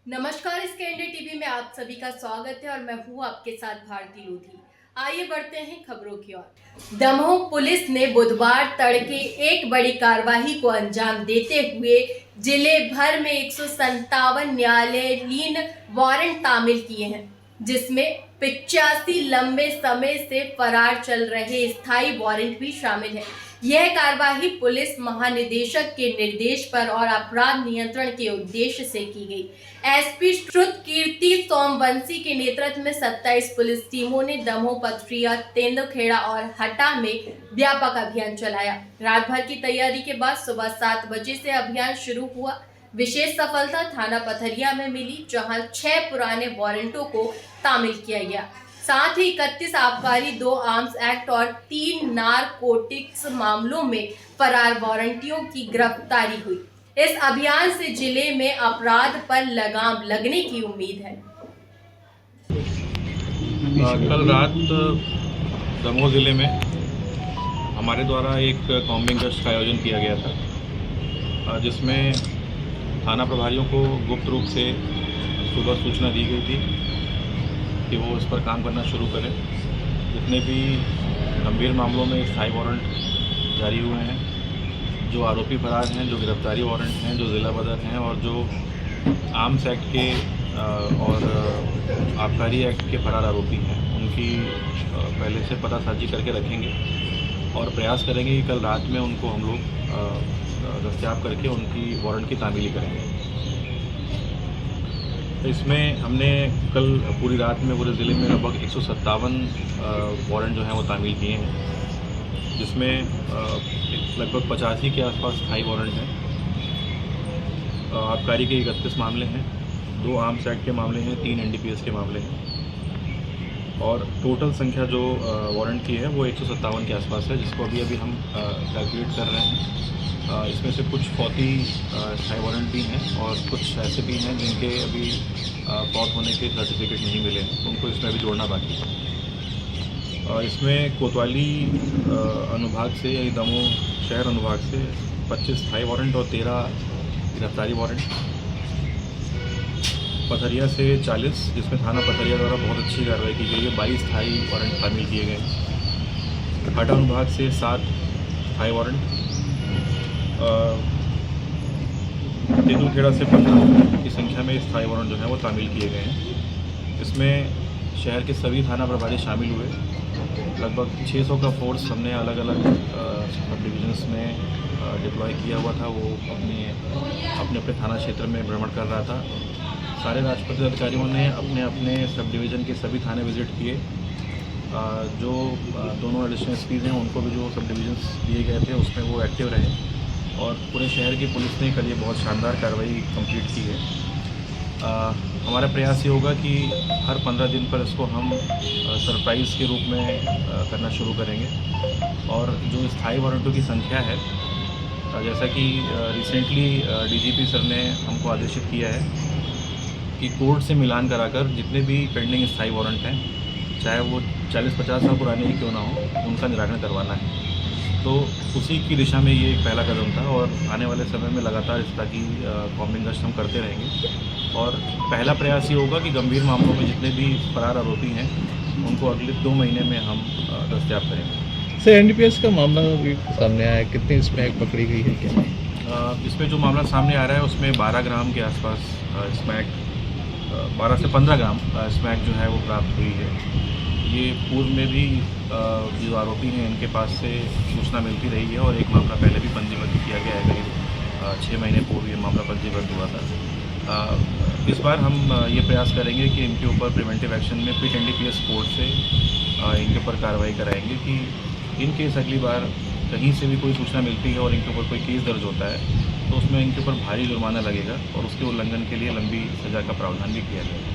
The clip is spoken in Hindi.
नमस्कार, स्कैंडर टीवी में आप सभी का स्वागत है और मैं हूँ आपके साथ भारती लोधी। आइए बढ़ते हैं खबरों की ओर। दमोह पुलिस ने बुधवार तड़के एक बड़ी कार्रवाई को अंजाम देते हुए जिले भर में 157 न्यायालयीन वारंट तामील किए हैं, जिसमें 85 लंबे समय से फरार चल रहे स्थायी वारंट भी शामिल है। यह कार्रवाई पुलिस महानिदेशक के निर्देश पर और अपराध नियंत्रण के उद्देश्य से की गई। एसपी श्रुत कीर्ति सोमवंशी के नेतृत्व में 27 पुलिस टीमों ने दमोह, पथरिया, तेंदुखेड़ा और हटा में व्यापक अभियान चलाया। रात भर की तैयारी के बाद सुबह 7 बजे से अभियान शुरू हुआ। विशेष सफलता थाना पथरिया में मिली, जहां 6 पुराने वारंटों को तामील किया गया। साथ ही 31 आबकारी, 2 आर्म्स एक्ट और 3 नारकोटिक्स मामलों में फरार वारंटियों की गिरफ्तारी हुई। इस अभियान से जिले में अपराध पर लगाम लगने की उम्मीद है। कल रात दमोह ज़िले में हमारे द्वारा एक कॉम्बिंग गश्त का आयोजन किया गया था, जिसमें थाना प्रभारियों को गुप्त रूप से सुबह सूचना दी गई थी कि वो इस पर काम करना शुरू करें। जितने भी गंभीर मामलों में स्थायी वारंट जारी हुए हैं, जो आरोपी फरार हैं, जो गिरफ्तारी वारंट हैं, जो ज़िला बदर हैं और जो आर्म्स एक्ट के और आबकारी एक्ट के फरार आरोपी हैं, उनकी पहले से पतासाजी करके रखेंगे और प्रयास करेंगे कि कल रात में उनको हम लोग दस्तयाब करके उनकी वारंट की तामीली करेंगे। इसमें हमने कल पूरी रात में पूरे ज़िले में लगभग 157 वारंट जो हैं वो तामील किए हैं, जिसमें लगभग 85 के आसपास स्थायी वारंट हैं। आबकारी के 31 मामले हैं, 2 आर्म्स एक्ट के मामले हैं, 3 NDPS के मामले हैं और टोटल संख्या जो वारंट की है वो 157 के आसपास है, जिसको अभी हम कैलकुलेट कर रहे हैं। इसमें से कुछ फौती स्थायी वारंट भी हैं और कुछ ऐसे भी हैं जिनके अभी फौत होने के सर्टिफिकेट नहीं मिले हैं, तो उनको इसमें अभी जोड़ना बाकी है। इसमें कोतवाली अनुभाग से यानी दमोह शहर अनुभाग से 25 स्थायी वारंट और 13 गिरफ्तारी वारंट, पथरिया से 40, जिसमें थाना पथरिया द्वारा बहुत अच्छी कार्रवाई की गई है, 22 स्थायी वारंट तामील किए गए। हटा अनुभाग से 7 स्थायी वारंट, तेंदुखेड़ा से 15 की संख्या में स्थायी वारंट जो है वो तामील किए गए हैं। इसमें शहर के सभी थाना प्रभारी शामिल हुए। लगभग 600 का फोर्स हमने अलग अलग सब डिविजन्स में डिप्लॉय किया हुआ था। वो अपने थाना क्षेत्र में भ्रमण कर रहा था। सारे राजपत्रित अधिकारियों ने अपने अपने सब डिवीज़न के सभी थाने विजिट किए। जो दोनों एडिशनल एसपीज़ हैं उनको भी जो सब डिविजन्स दिए गए थे उसमें वो एक्टिव रहे और पूरे शहर की पुलिस ने कल ये बहुत शानदार कार्रवाई कंप्लीट की है। हमारा प्रयास ये होगा कि हर 15 दिन पर इसको हम सरप्राइज़ के रूप में करना शुरू करेंगे और जो स्थायी वारंटों की संख्या है, जैसा कि रिसेंटली DGP सर ने हमको आदेशित किया है कि कोर्ट से मिलान कराकर जितने भी पेंडिंग स्थायी वारंट हैं, चाहे वो 40-50 साल पुराने ही क्यों ना हो, उनका निराकरण करवाना है। तो उसी की दिशा में ये एक पहला कदम था और आने वाले समय में लगातार इसका की कॉम्बिंग गश्त हम करते रहेंगे और पहला प्रयास ये होगा कि गंभीर मामलों में जितने भी फरार आरोपी हैं उनको अगले 2 महीने में हम दस्तयाब करेंगे। सर, NDPS का मामला भी सामने आया है, कितनी स्मैक पकड़ी गई है क्या? इसमें जो मामला सामने आ रहा है उसमें 12 ग्राम के आसपास स्मैक, 12 से 15 ग्राम स्मैक जो है वो प्राप्त हुई है। ये पूर्व में भी जो आरोपी हैं इनके पास से सूचना मिलती रही है और एक मामला पहले भी पंजीबद्ध किया गया है, करीब 6 महीने पूर्व ये मामला पंजीबद्ध हुआ था। इस बार हम ये प्रयास करेंगे कि इनके ऊपर प्रिवेंटिव एक्शन में फिट NDPS कोर्ट से इनके ऊपर कार्रवाई कराएंगे कि इन केस अगली बार कहीं से भी कोई सूचना मिलती है और इनके ऊपर कोई केस दर्ज होता है तो उसमें इनके ऊपर भारी जुर्माना लगेगा और उसके उल्लंघन के लिए लंबी सज़ा का प्रावधान भी किया जाएगा।